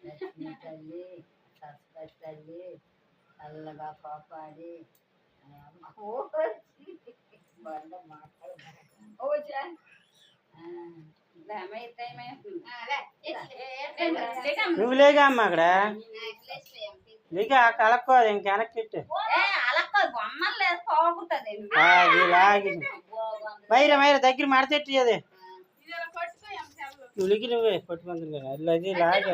లక్ష్మీ తల్లి సరస్వతి తల్లి చల్లగా కాపాడి బండ నువ్వు లేగా అమ్మ అక్కడ లేక కలక్కోదు ఇంక వెనక్కి పెట్టు మైరా మైరా దగ్గర మడతెట్టి అది నువ్వు లిగి నువ్వే పట్టుకుంటుంది కదా అది అది లాగే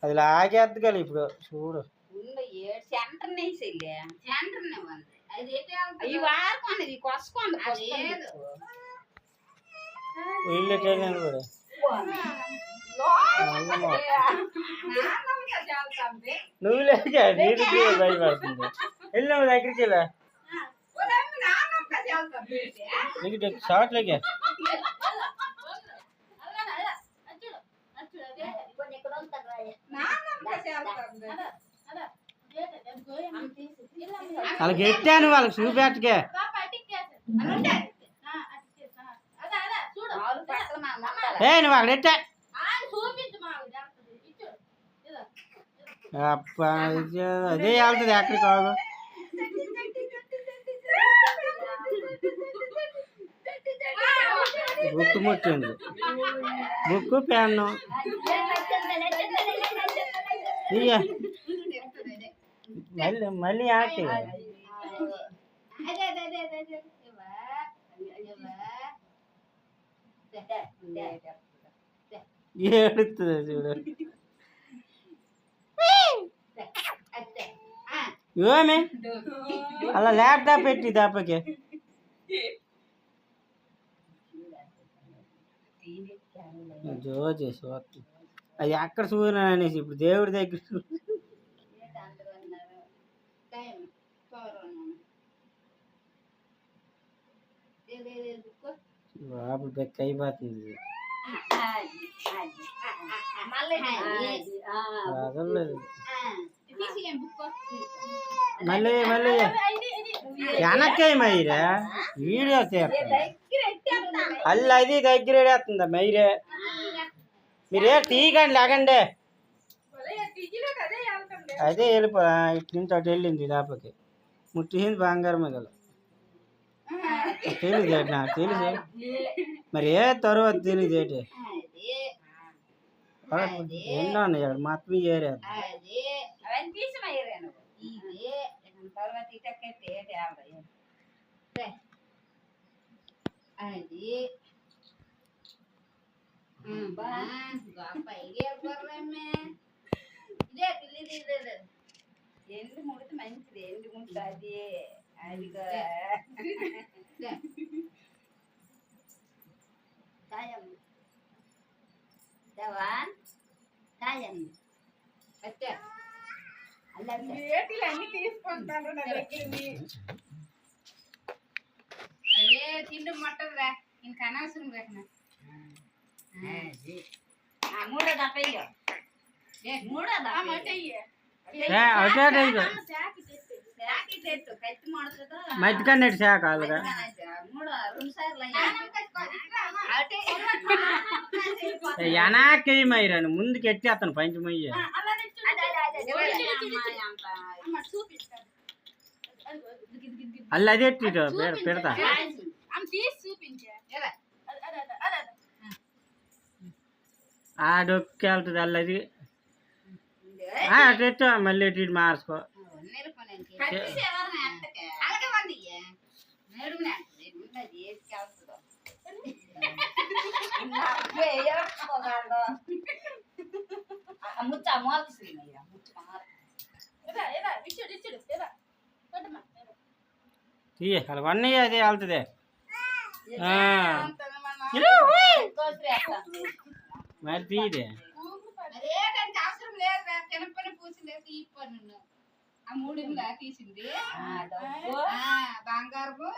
అది లాగేద్దు కదా ఇప్పుడు చూడు వీళ్ళు కూడా నువ్వు లేక నీకు భయపడుతుంది వెళ్ళి నువ్వు దగ్గరికి వెళ్ళా నీకు షార్ట్ లేక వాళ్ళకి ఎట్టాను వాళ్ళకి చూపెట్టకే నువ్వు అక్కడ ఎట్టా అదే వెళ్తుంది ఎక్కడికి కాదు బుక్ ముట్టింది బుక్ పెన్ను మళ్ళీ మళ్ళీ ఆకి ఏడుతుంది చూడు ఏమి అలా ల్యాప్టాప్ పెట్టి దాపకి జోజే అది ఎక్కడ చూడనా అనేసి ఇప్పుడు దేవుడి దగ్గర బాబు బెక్క అయిపోతుంది మళ్ళీ మళ్ళీ వెనక్కి మైరా వీడియో తీస్తా అల్లు అది దగ్గర వేస్తుందా మైరే మీరే తీయకండి లేకండి అదే వెళ్ళిపో ఇటు నుంచి అటు వెళ్ళింది దాపకి ముట్టింది బంగారం మీద తెలియదు నాకు తెలుసు మరి ఏ తర్వాత తెలియదు ఏంటి ఎన్నో ఉన్నాయి మొత్తం ఏరియా ఎండు ముడితే మంచిది ఎండు ముడి అది అదిగా కాయం జవాన్ కాయం అచ్చా అన్నీ తీసుకుంటాను నా దగ్గరికి అదే తిండి మొట్టదురా ఇంకా అనవసరం పెట్టిన మూడో దప్పయ్యో మూడో దప్పయ్య మధ్యకన్నట్టు శాఖ అలాగా వెనక్కి మైరాను ముందుకు ఎట్టి అతను పంచమయ్య అల్లు అది ఎట్టి పెడతా ఆ డొక్కి వెళ్తుంది అల్లది అటు మళ్ళీ ఇటు మార్చుకో అలా వన్ అది వెళ్తుంది మరి తీయదే అవసరం లేదు తినపని పూసింది తీపను ఆ మూడిందా తీసింది బంగారము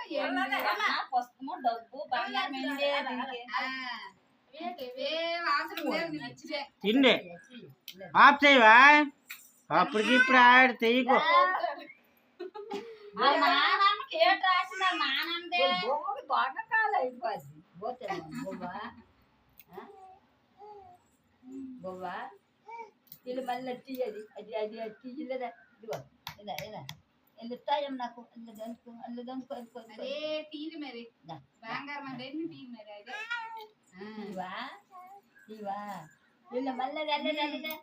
పుస్తకము డబ్బు బంగారం తిండి ఆఫ్ చేయవా అప్పటికి ఇప్పుడు ఆడ తెయ్యకు వాళ్ళ నాన్నమ్మకి ఏటి రాసిందా నానందే బొమ్మకి బాగా కాలు అయిపోద్ది పోతే బొమ్మ బొమ్మ వీళ్ళు మళ్ళీ తీయది అది అది అది తీయలేదా ఇదిగో ఇదా ఇదా వెళ్ళిస్తాయం నాకు అల్లు దంచుకో అదే తీరు మరి బంగారం అంటే తీరు మరి అదే ఇవా ఇవా వీళ్ళు మళ్ళీ వెళ్ళలేదా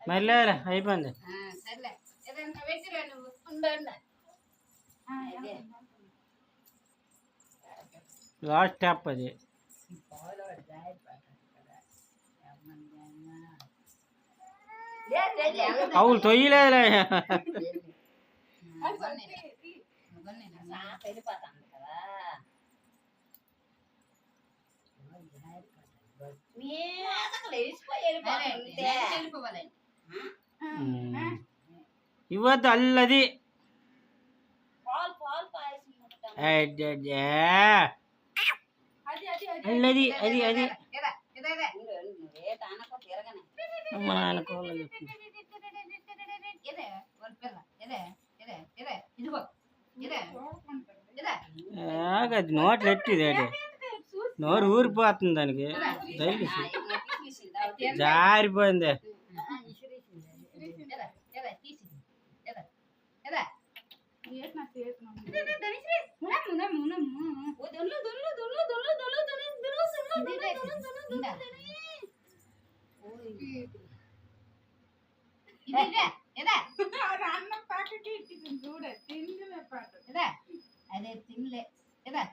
మళ్ళీ అయిపోయింది. సర్లే ఏదైనా పెట్టిరా నువ్వు ఉండండి లాస్ట్ స్టెప్ అది. అవును తొయ్యలేదులే. వెళ్ళిపోతాను కదా వెళ్ళిపోవాలి ఇవ్వద్దు అల్లది. పాలు పాలు పాయసం అల్లది అది అది ఏటానకో తిరగనే మా నాన్నకోళ్ళు చెప్పింది. ఆగది నోట్లు ఎట్టిది అది నోరు ఊరిపోతుంది దానికి తగిలిసి జారిపోయింది. అదే తినలే కదా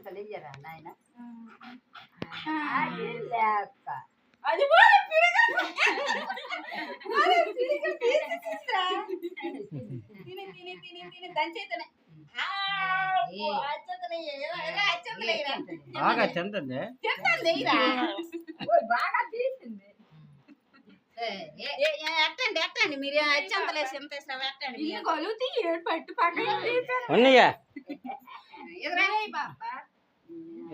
తెలియజరా నాయన అది బాగా చెందండి. బాగా తీసింది ఎట్టండి ఎట్టండి మీరు అచ్చంతలేసి ఎంత ఎట్టండి కొలుగుతీ ఏడు పట్టు పక్కన ఉన్నయ్యా బాబా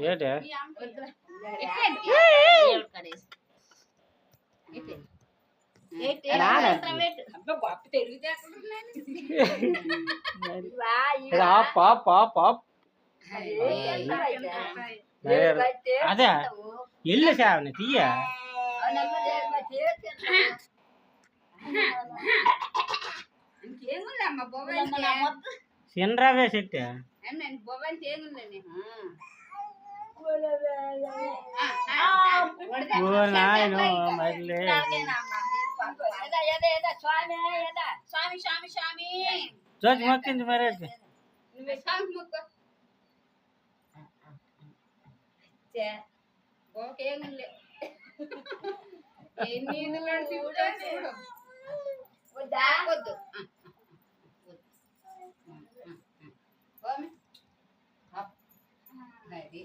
ఏటే అదే ఎల్లు సావని తీయ ఇంకేముందమ్మా బొవ్వ చిన్నరావే సెట్ బొవ్వ తేగుందని నాయన మళ్ళీ స్వామి స్వామి స్వామి జోకి మొక్కింది మరి స్వామి మొక్క ఓకేముంది ఎన్ని చూడు వద్దు అది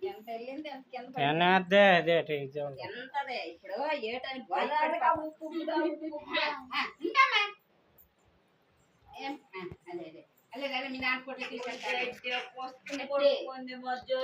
ఎంత వెళ్ళింది అదే అదే ఎంతదే ఇప్పుడు ఏటని అదే అదే అదే మీ నాన్న ఫోటో తీసుకుంటారు